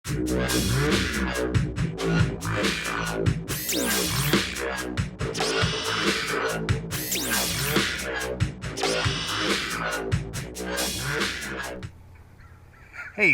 Hey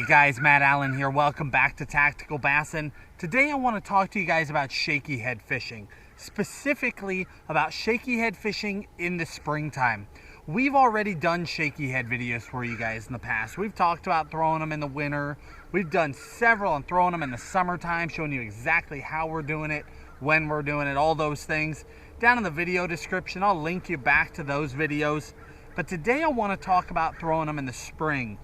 guys, Matt Allen here. Welcome back to Tactical Bassin. Today I want to talk to you guys about shaky head fishing, specifically about shaky head fishing in the springtime. We've already done shaky head videos for you guys in the past. We've talked about throwing them in the winter. We've done several on throwing them in the summertime, showing you exactly how we're doing it, when we're doing it, all those things. Down in the video description, I'll link you back to those videos. But today I want to talk about throwing them in the spring,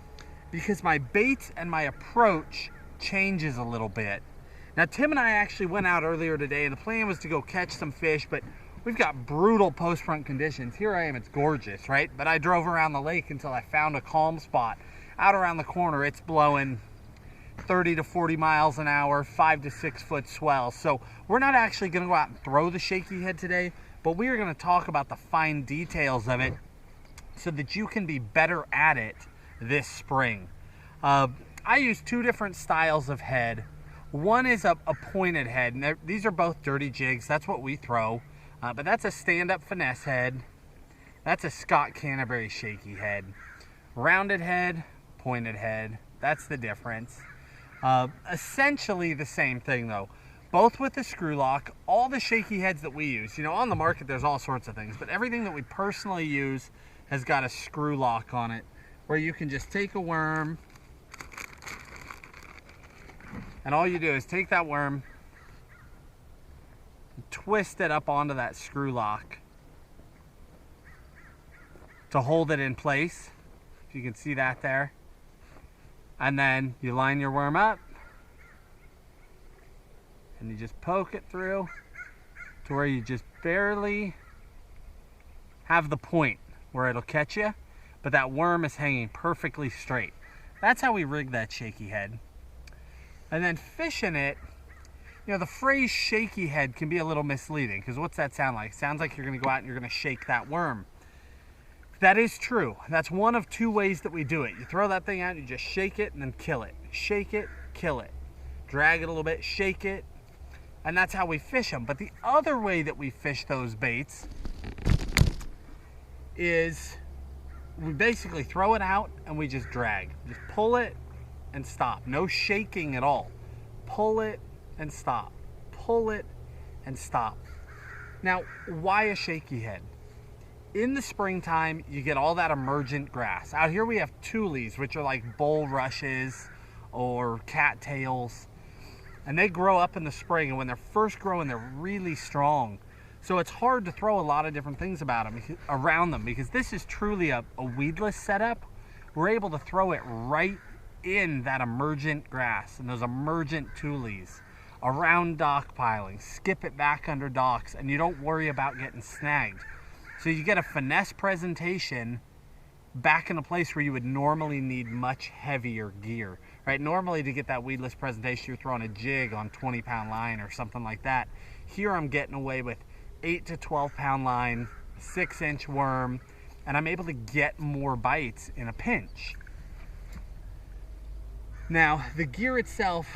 because my baits and my approach changes a little bit. Now Tim and I actually went out earlier today and the plan was to go catch some fish, but we've got brutal post-front conditions. Here I am, it's gorgeous, right? But I drove around the lake until I found a calm spot. Out around the corner, it's blowing 30 to 40 miles an hour, 5 to 6 foot swell. So we're not actually gonna go out and throw the shaky head today, but we are gonna talk about the fine details of it so that you can be better at it this spring. I use two different styles of head. One is a pointed head, and these are both dirty jigs. That's what we throw, but that's a stand-up finesse head. That's a Scott Canterbury shaky head. Rounded head, pointed head, that's the difference. Essentially the same thing though, both with the screw lock. All the shaky heads that we use, you know, on the market there's all sorts of things, but everything that we personally use has got a screw lock on it, where you can just take a worm, and all you do is take that worm, twist it up onto that screw lock to hold it in place, if you can see that there. And then you line your worm up, and you just poke it through to where you just barely have the point where it'll catch you, but that worm is hanging perfectly straight. That's how we rig that shaky head. And then fishing it, you know, the phrase shaky head can be a little misleading, because what's that sound like? It sounds like you're gonna go out and you're gonna shake that worm. That is true. That's one of two ways that we do it. You throw that thing out, you just shake it and then kill it. Shake it, kill it. Drag it a little bit, shake it, and that's how we fish them. But the other way that we fish those baits is we basically throw it out and we just drag. Just pull it and stop. No shaking at all. Pull it and stop. Pull it and stop. Now, why a shaky head? In the springtime, you get all that emergent grass. Out here we have tules, which are like bulrushes or cattails, and they grow up in the spring, and when they're first growing, they're really strong. So it's hard to throw a lot of different things around them, because this is truly a weedless setup. We're able to throw it right in that emergent grass and those emergent tules, around dock pilings, skip it back under docks, and you don't worry about getting snagged. So you get a finesse presentation back in a place where you would normally need much heavier gear, right? Normally to get that weedless presentation, you're throwing a jig on 20-pound line or something like that. Here I'm getting away with 8 to 12-pound line, 6-inch worm, and I'm able to get more bites in a pinch. Now, the gear itself,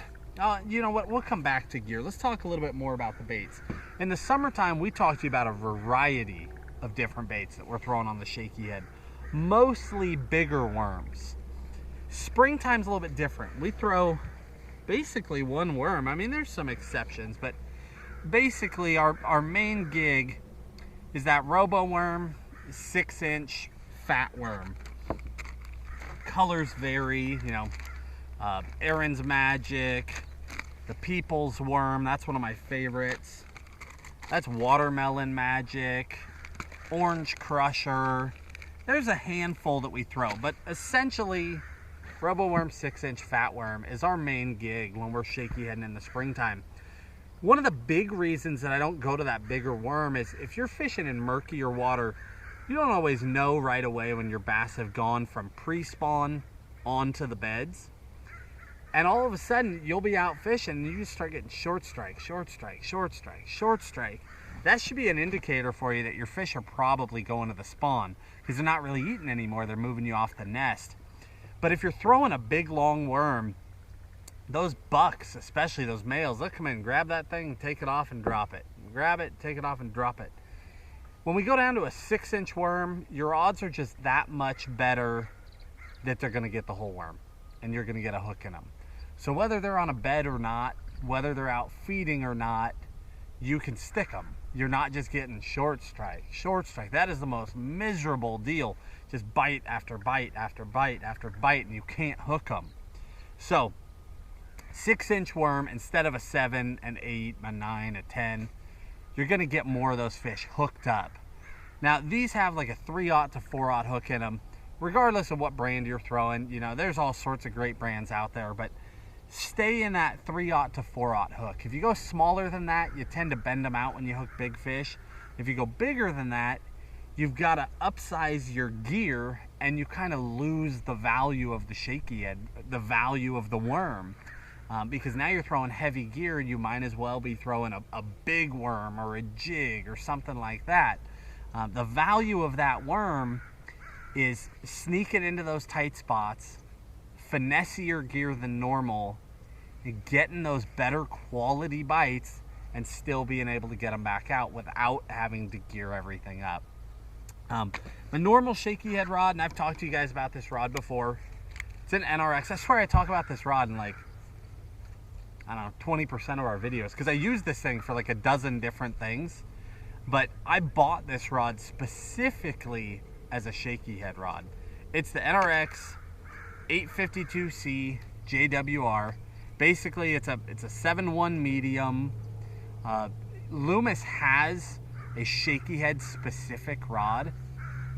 you know what, we'll come back to gear. Let's talk a little bit more about the baits. In the summertime, we talked to you about a variety of different baits that we're throwing on the shaky head. Mostly bigger worms. Springtime's a little bit different. We throw basically one worm. I mean, there's some exceptions, but basically our main gig is that robo worm, 6-inch fat worm. Colors vary, you know, Aaron's Magic, the People's Worm, that's one of my favorites. That's Watermelon Magic, Orange Crusher. There's a handful that we throw, but essentially Robo Worm 6-inch fat worm is our main gig when we're shaky heading in the springtime. One of the big reasons that I don't go to that bigger worm is if you're fishing in murkier water, you don't always know right away when your bass have gone from pre-spawn onto the beds. And all of a sudden, you'll be out fishing and you just start getting short strike, short strike, short strike, short strike. That should be an indicator for you that your fish are probably going to the spawn, because they're not really eating anymore, they're moving you off the nest. But if you're throwing a big long worm, those bucks, especially those males, they'll come in, grab that thing, take it off and drop it. Grab it, take it off and drop it. When we go down to a 6-inch worm, your odds are just that much better that they're gonna get the whole worm and you're gonna get a hook in them. So whether they're on a bed or not, whether they're out feeding or not, you can stick them. You're not just getting short strike. Short strike, that is the most miserable deal. Just bite after bite after bite after bite and you can't hook them. So 6-inch worm instead of a 7, an 8, a 9, a 10, you're gonna get more of those fish hooked up. Now these have like a 3/0 to 4/0 hook in them, regardless of what brand you're throwing. You know, there's all sorts of great brands out there, but stay in that 3/0 to 4/0 hook. If you go smaller than that, you tend to bend them out when you hook big fish. If you go bigger than that, you've got to upsize your gear and you kind of lose the value of the shaky head, the value of the worm. Because now you're throwing heavy gear, you might as well be throwing a big worm or a jig or something like that. The value of that worm is sneaking into those tight spots, finessier gear than normal, and getting those better quality bites and still being able to get them back out without having to gear everything up. The normal shaky head rod, and I've talked to you guys about this rod before, it's an NRX. I swear I talk about this rod in like, I don't know, 20% of our videos, because I use this thing for like a dozen different things. But I bought this rod specifically as a shaky head rod. It's the NRX 852C JWR. Basically, it's a 7/1 medium. Loomis has a shaky head specific rod,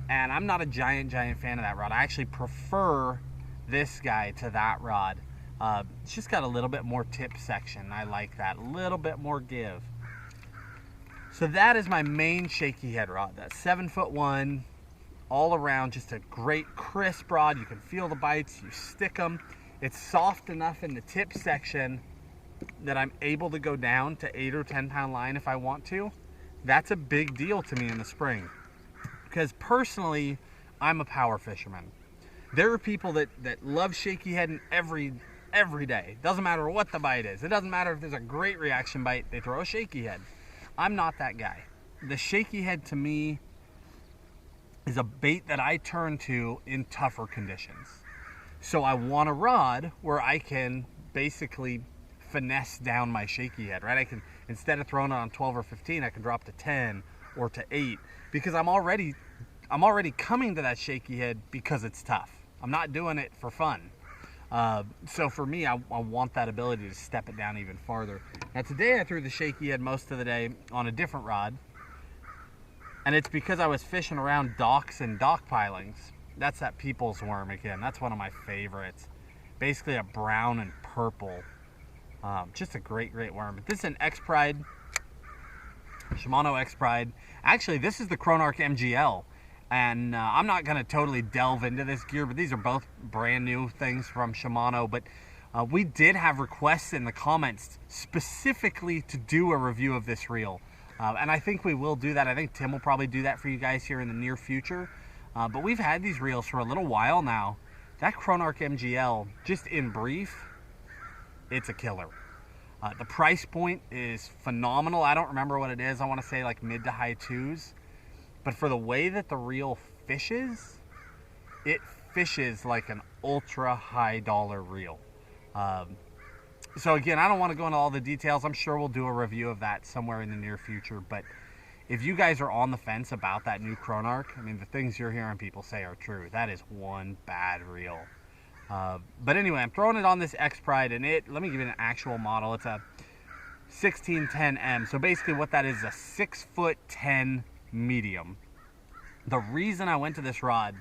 and I'm not a giant fan of that rod. I actually prefer this guy to that rod. It's just got a little bit more tip section. I like that, a little bit more give. So that is my main shaky head rod. That 7'1", all around, just a great crisp rod. You can feel the bites, you stick them. It's soft enough in the tip section that I'm able to go down to 8 or 10 pound line if I want to. That's a big deal to me in the spring, because personally, I'm a power fisherman. There are people that love shaky heading every day. Doesn't matter what the bite is. It doesn't matter if there's a great reaction bite, they throw a shaky head. I'm not that guy. The shaky head to me is a bait that I turn to in tougher conditions. So I want a rod where I can basically finesse down my shaky head, right? I can, instead of throwing it on 12 or 15, I can drop to 10 or to 8, because I'm already coming to that shaky head because it's tough. I'm not doing it for fun. So for me, I want that ability to step it down even farther. Now today I threw the shaky head most of the day on a different rod, and it's because I was fishing around docks and dock pilings. That's that people's worm again. That's one of my favorites. Basically a brown and purple. Just a great worm. But this is an X-Pride, Shimano X-Pride. Actually, this is the Chronarch MGL. And I'm not going to totally delve into this gear, but these are both brand new things from Shimano. But we did have requests in the comments specifically to do a review of this reel. And I think we will do that. I think Tim will probably do that for you guys here in the near future. But we've had these reels for a little while now. That Chronarch MGL, just in brief, it's a killer. The price point is phenomenal. I don't remember what it is. I want to say like mid to high 2s. But for the way that the reel fishes, it fishes like an ultra high dollar reel. So again, I don't want to go into all the details. I'm sure we'll do a review of that somewhere in the near future. But if you guys are on the fence about that new Chronarch, I mean, the things you're hearing people say are true. That is one bad reel. But anyway, I'm throwing it on this X-Pride, and let me give you an actual model. It's a 1610M. So basically what that is a 6'10" medium. The reason I went to this rod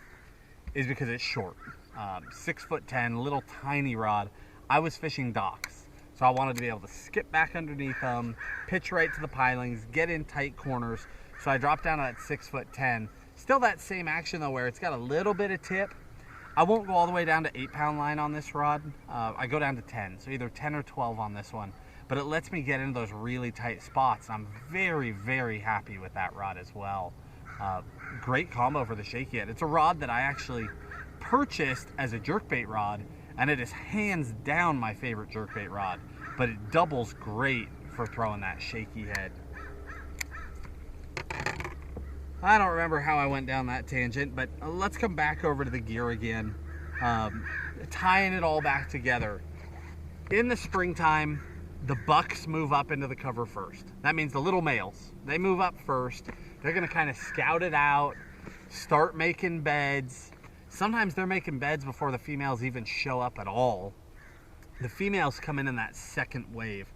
is because it's short. 6'10", little tiny rod. I was fishing docks, so I wanted to be able to skip back underneath them, pitch right to the pilings, get in tight corners. So I dropped down to that 6'10". Still that same action though, where it's got a little bit of tip. I won't go all the way down to 8 pound line on this rod. I go down to 10, so either 10 or 12 on this one. But it lets me get into those really tight spots. I'm very happy with that rod as well. Great combo for the shaky head. It's a rod that I actually purchased as a jerkbait rod, and it is hands down my favorite jerkbait rod, but it doubles great for throwing that shaky head. I don't remember how I went down that tangent, but let's come back over to the gear again. Tying it all back together. In the springtime, the bucks move up into the cover first. That means the little males, they move up first. They're gonna kind of scout it out, start making beds. Sometimes they're making beds before the females even show up at all. The females come in that second wave.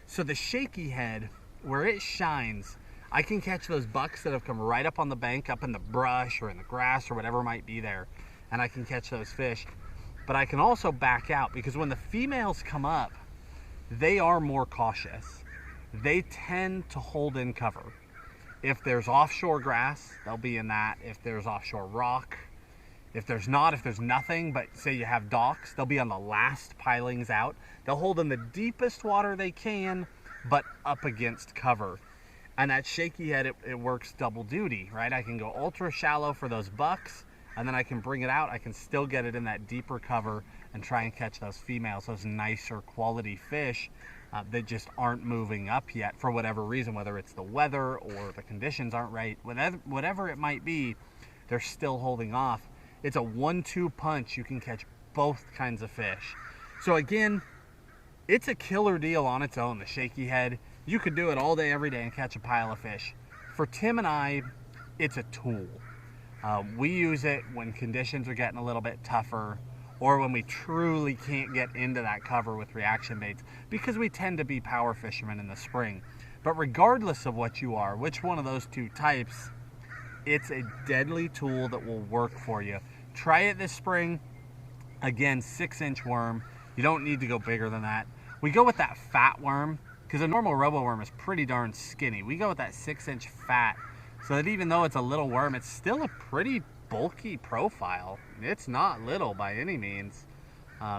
So the shaky head, where it shines, I can catch those bucks that have come right up on the bank, up in the brush or in the grass or whatever might be there, and I can catch those fish. But I can also back out, because when the females come up, they are more cautious. They tend to hold in cover. If there's offshore grass, they'll be in that. If there's offshore rock, if there's nothing, but say you have docks, they'll be on the last pilings out. They'll hold in the deepest water they can, but up against cover. And that shaky head, it works double duty, right? I can go ultra shallow for those bucks, and then I can bring it out. I can still get it in that deeper cover and try and catch those females, those nicer quality fish that just aren't moving up yet for whatever reason, whether it's the weather or the conditions aren't right, whatever it might be, they're still holding off. It's a 1-2 punch. You can catch both kinds of fish. So again, it's a killer deal on its own, the shaky head. You could do it all day, every day and catch a pile of fish. For Tim and I, it's a tool. We use it when conditions are getting a little bit tougher, or when we truly can't get into that cover with reaction baits, because we tend to be power fishermen in the spring. But regardless of what you are, which one of those two types, it's a deadly tool that will work for you. Try it this spring. Again, 6-inch worm. You don't need to go bigger than that. We go with that fat worm, because a normal robo worm is pretty darn skinny. We go with that 6-inch fat, so that even though it's a little worm, it's still a pretty bulky profile. It's not little by any means.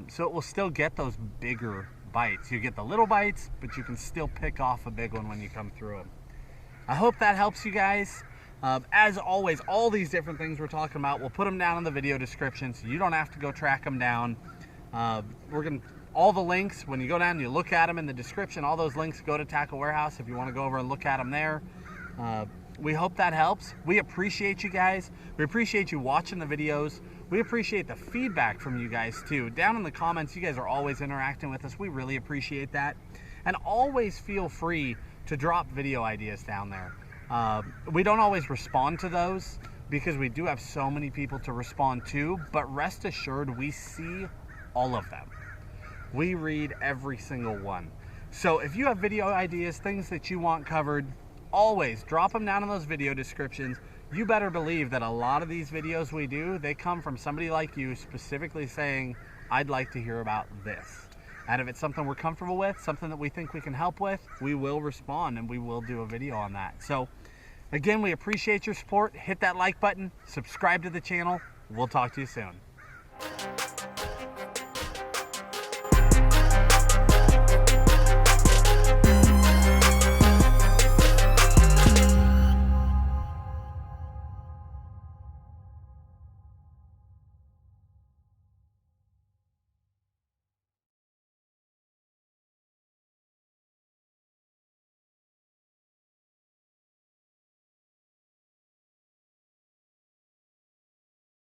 So it will still get those bigger bites. You get the little bites, but you can still pick off a big one when you come through them. I hope that helps you guys. As always, all these different things we're talking about, we'll put them down in the video description so you don't have to go track them down. All the links, when you go down and you look at them in the description, all those links go to Tackle Warehouse if you want to go over and look at them there. We hope that helps. We appreciate you guys. We appreciate you watching the videos. We appreciate the feedback from you guys too. Down in the comments, you guys are always interacting with us. We really appreciate that. And always feel free to drop video ideas down there. We don't always respond to those because we do have so many people to respond to, but rest assured we see all of them. We read every single one. So if you have video ideas, things that you want covered, always drop them down in those video descriptions. You better believe that a lot of these videos we do, they come from somebody like you specifically saying, I'd like to hear about this. And if it's something we're comfortable with, something that we think we can help with, we will respond and we will do a video on that. So again, we appreciate your support. Hit that like button, subscribe to the channel. We'll talk to you soon.